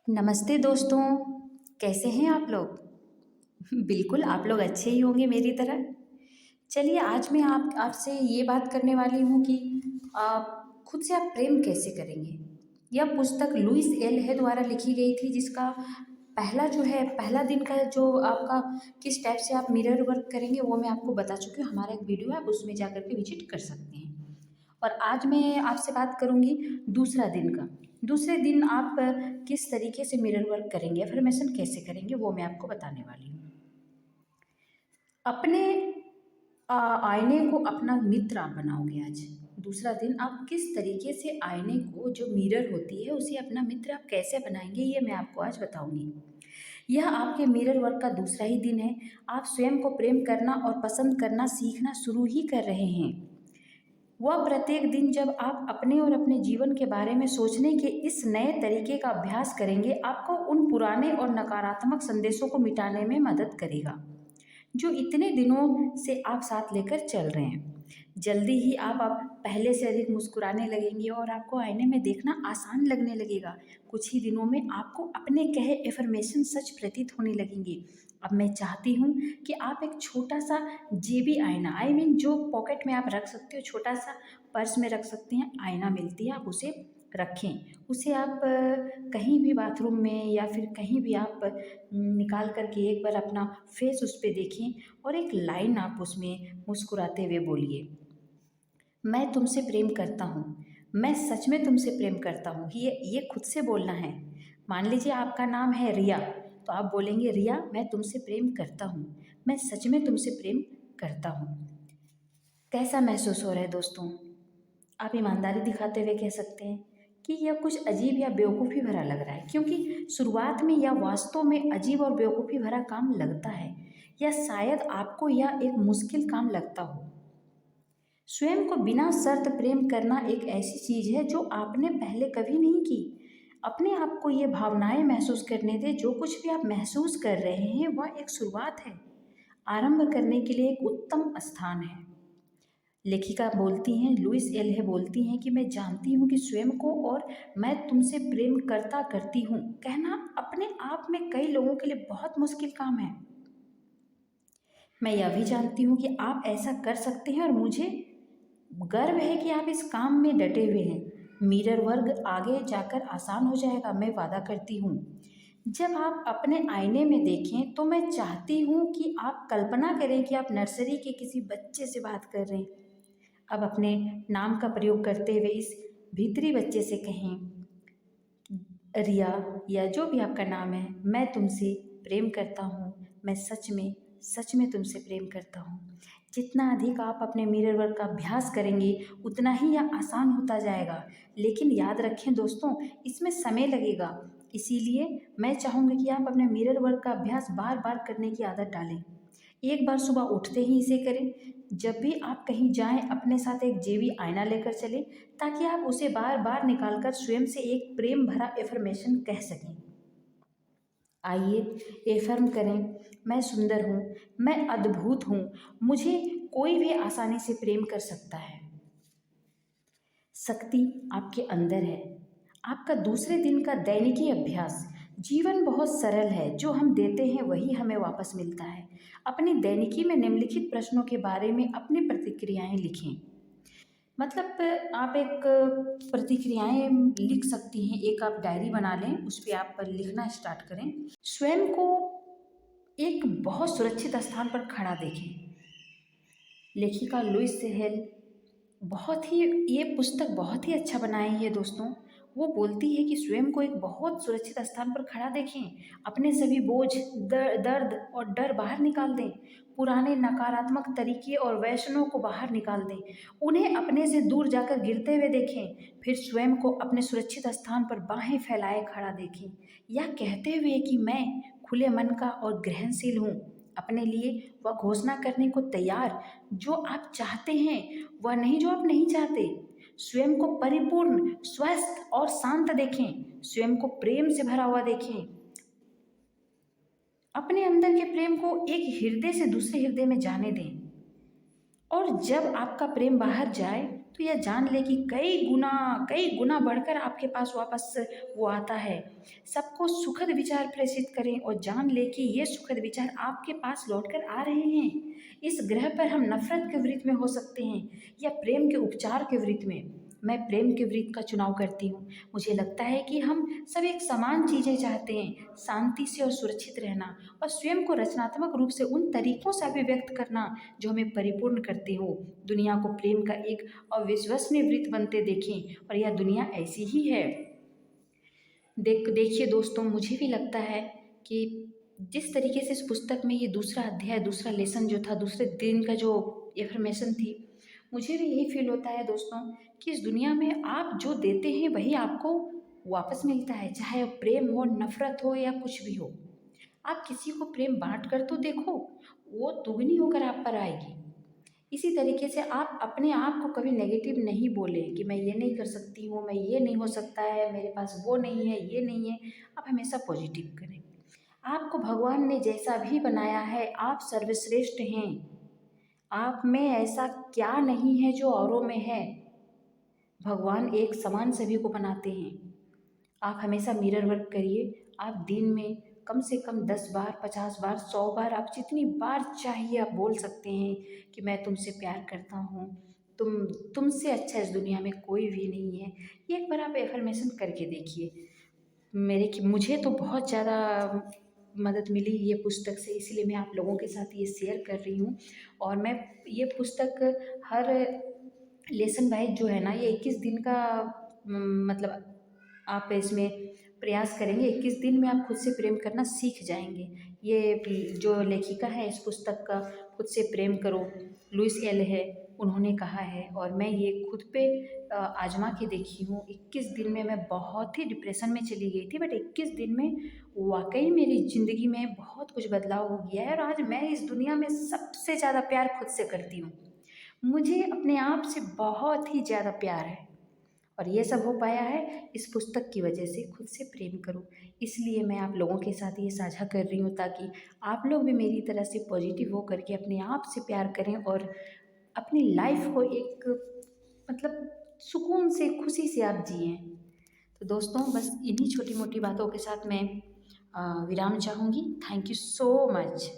नमस्ते दोस्तों, कैसे हैं आप लोग? बिल्कुल, आप लोग अच्छे ही होंगे मेरी तरह। चलिए आज मैं आप आपसे ये बात करने वाली हूँ कि खुद से आप प्रेम कैसे करेंगे? यह पुस्तक लुइस एल है द्वारा लिखी गई थी जिसका पहला दिन का जो आपका किस टाइप से आप मिरर वर्क करेंगे वो मैं आपको बता चुकी हूँ। हमारा एक वीडियो है, आप उसमें जाकर के विज़िट कर सकते हैं। और आज मैं आपसे बात करूँगी दूसरा दिन का। दूसरे दिन आप किस तरीके से मिरर वर्क करेंगे, अफ़र्मेशन कैसे करेंगे वो मैं आपको बताने वाली हूँ। अपने आईने को अपना मित्र आप बनाओगे आज। दूसरा दिन आप किस तरीके से आईने को जो मिरर होती है उसे अपना मित्र आप कैसे बनाएँगे ये मैं आपको आज बताऊँगी। यह आपके मिरर वर्क का दूसरा ही दिन है। आप स्वयं को प्रेम करना और पसंद करना सीखना शुरू ही कर रहे हैं। वह प्रत्येक दिन जब आप अपने और अपने जीवन के बारे में सोचने के इस नए तरीके का अभ्यास करेंगे, आपको उन पुराने और नकारात्मक संदेशों को मिटाने में मदद करेगा, जो इतने दिनों से आप साथ लेकर चल रहे हैं। जल्दी ही आप पहले से अधिक मुस्कुराने लगेंगे और आपको आईने में देखना आसान लगने लगेगा। कुछ ही दिनों में आपको अपने कहे एफर्मेशन सच प्रतीत होने लगेंगे। अब मैं चाहती हूँ कि आप एक छोटा सा जेबी आईना जो पॉकेट में आप रख सकते हो, छोटा सा पर्स में रख सकते हैं, आईना मिलती है, आप उसे रखें। उसे आप कहीं भी बाथरूम में या फिर कहीं भी आप निकाल कर के एक बार अपना फेस उस पे देखें और एक लाइन आप उसमें मुस्कुराते हुए बोलिए, मैं तुमसे प्रेम करता हूँ, मैं सच में तुमसे प्रेम करता हूँ। ये खुद से बोलना है। मान लीजिए आपका नाम है रिया, तो आप बोलेंगे रिया मैं तुमसे प्रेम करता हूँ, मैं सच में तुमसे प्रेम करता हूँ। कैसा महसूस हो रहा है दोस्तों? आप ईमानदारी दिखाते हुए कह सकते हैं कि यह कुछ अजीब या बेवकूफ़ी भरा लग रहा है, क्योंकि शुरुआत में यह वास्तव में अजीब और बेवकूफ़ी भरा काम लगता है, या शायद आपको यह एक मुश्किल काम लगता हो। स्वयं को बिना शर्त प्रेम करना एक ऐसी चीज़ है जो आपने पहले कभी नहीं की। अपने आप को ये भावनाएं महसूस करने दें। जो कुछ भी आप महसूस कर रहे हैं वह एक शुरुआत है, आरंभ करने के लिए एक उत्तम स्थान है। लेखिका बोलती हैं, लुइस एल है बोलती हैं कि मैं जानती हूँ कि स्वयं को और मैं तुमसे प्रेम करता करती हूँ कहना अपने आप में कई लोगों के लिए बहुत मुश्किल काम है। मैं यह भी जानती हूँ कि आप ऐसा कर सकते हैं और मुझे गर्व है कि आप इस काम में डटे हुए हैं। मिरर वर्क आगे जाकर आसान हो जाएगा, मैं वादा करती हूँ। जब आप अपने आईने में देखें तो मैं चाहती हूँ कि आप कल्पना करें कि आप नर्सरी के किसी बच्चे से बात कर रहे हैं। अब अपने नाम का प्रयोग करते हुए इस भीतरी बच्चे से कहें, रिया या जो भी आपका नाम है, मैं तुमसे प्रेम करता हूँ, मैं सच में तुमसे प्रेम करता हूँ। जितना अधिक आप अपने मिरर वर्क का अभ्यास करेंगे उतना ही यह आसान होता जाएगा। लेकिन याद रखें दोस्तों, इसमें समय लगेगा। इसीलिए मैं चाहूँगी कि आप अपने मिरर वर्क का अभ्यास बार बार करने की आदत डालें। एक बार सुबह उठते ही इसे करें। जब भी आप कहीं जाएं अपने साथ एक जेबी आईना लेकर चलें, ताकि आप उसे बार बार निकाल कर स्वयं से एक प्रेम भरा एफर्मेशन कह सकें। आइए एफर्म करें, मैं सुंदर हूँ, मैं अद्भुत हूँ, मुझे कोई भी आसानी से प्रेम कर सकता है। शक्ति आपके अंदर है। आपका दूसरे दिन का दैनिकी अभ्यास, जीवन बहुत सरल है, जो हम देते हैं वही हमें वापस मिलता है। अपनी दैनिकी में निम्नलिखित प्रश्नों के बारे में अपनी प्रतिक्रियाएं लिखें। मतलब आप एक प्रतिक्रियाएं लिख सकती हैं, एक आप डायरी बना लें, उस पर आप लिखना स्टार्ट करें। स्वयं को एक बहुत सुरक्षित स्थान पर खड़ा देखें। लेखिका लुइस हेल बहुत ही ये पुस्तक बहुत ही अच्छा बनाई है दोस्तों। वो बोलती है कि स्वयं को एक बहुत सुरक्षित स्थान पर खड़ा देखें, अपने सभी बोझ, दर्द और डर बाहर निकाल दें, पुराने नकारात्मक तरीके और वैसनों को बाहर निकाल दें, उन्हें अपने से दूर जाकर गिरते हुए देखें। फिर स्वयं को अपने सुरक्षित स्थान पर बाहें फैलाए खड़ा देखें, यह कहते हुए कि मैं खुले मन का और ग्रहणशील हूँ, अपने लिए वह घोषणा करने को तैयार जो आप चाहते हैं, वह नहीं जो आप नहीं चाहते। स्वयं को परिपूर्ण, स्वस्थ और शांत देखें, स्वयं को प्रेम से भरा हुआ देखें। अपने अंदर के प्रेम को एक हृदय से दूसरे हृदय में जाने दें, और जब आपका प्रेम बाहर जाए तो यह जान ले कि कई गुना बढ़कर आपके पास वापस वो आता है। सबको सुखद विचार प्रेषित करें और जान ले कि ये सुखद विचार आपके पास लौट कर आ रहे हैं। इस ग्रह पर हम नफरत के वृत्त में हो सकते हैं या प्रेम के उपचार के वृत्त में। मैं प्रेम के वृत्त का चुनाव करती हूँ। मुझे लगता है कि हम सब एक समान चीज़ें चाहते हैं, शांति से और सुरक्षित रहना और स्वयं को रचनात्मक रूप से उन तरीकों से अभिव्यक्त करना जो हमें परिपूर्ण करते हो। दुनिया को प्रेम का एक अविश्वसनीय वृत्त बनते देखें और यह दुनिया ऐसी ही है। देखिए दोस्तों, मुझे भी लगता है कि जिस तरीके से इस पुस्तक में ये दूसरा अध्याय, दूसरा लेसन जो था, दूसरे दिन का जो इन्फॉर्मेशन थी, मुझे भी यही फील होता है दोस्तों कि इस दुनिया में आप जो देते हैं वही आपको वापस मिलता है, चाहे वो प्रेम हो, नफरत हो या कुछ भी हो। आप किसी को प्रेम बांट कर तो देखो, वो दुगनी होकर आप पर आएगी। इसी तरीके से आप अपने आप को कभी नेगेटिव नहीं बोलें कि मैं ये नहीं कर सकती हूँ, मैं ये नहीं हो सकता है, मेरे पास वो नहीं है, ये नहीं है। आप हमेशा पॉजिटिव करें। आपको भगवान ने जैसा भी बनाया है, आप सर्वश्रेष्ठ हैं। आप में ऐसा क्या नहीं है जो औरों में है। भगवान एक समान सभी को बनाते हैं। आप हमेशा मिरर वर्क करिए। आप दिन में कम से कम 10 बार, 50 बार, 100 बार, आप जितनी बार चाहिए आप बोल सकते हैं कि मैं तुमसे प्यार करता हूँ। तुमसे अच्छा इस दुनिया में कोई भी नहीं है। ये एक बार आप एफर्मेशन करके देखिए। मुझे तो बहुत ज़्यादा मदद मिली ये पुस्तक से, इसलिए मैं आप लोगों के साथ ये शेयर कर रही हूँ। और मैं ये पुस्तक हर लेसन वाइज जो है ना, ये 21 दिन का मतलब आप इसमें प्रयास करेंगे, 21 दिन में आप खुद से प्रेम करना सीख जाएंगे। ये जो लेखिका है इस पुस्तक का, खुद से प्रेम करो, लुइस एल है, उन्होंने कहा है। और मैं ये खुद पे आजमा के देखी हूँ। 21 दिन में मैं बहुत ही डिप्रेशन में चली गई थी, बट 21 दिन में वाकई मेरी ज़िंदगी में बहुत कुछ बदलाव हो गया है और आज मैं इस दुनिया में सबसे ज़्यादा प्यार खुद से करती हूँ। मुझे अपने आप से बहुत ही ज़्यादा प्यार है और ये सब हो पाया है इस पुस्तक की वजह से। खुद से प्रेम करो, इसलिए मैं आप लोगों के साथ ये साझा कर रही हूँ ताकि आप लोग भी मेरी तरह से पॉजिटिव हो करके अपने आप से प्यार करें और अपनी लाइफ को एक मतलब सुकून से, खुशी से आप जिएं। तो दोस्तों, बस इन्हीं छोटी मोटी बातों के साथ मैं विराम चाहूँगी। Thank you so much.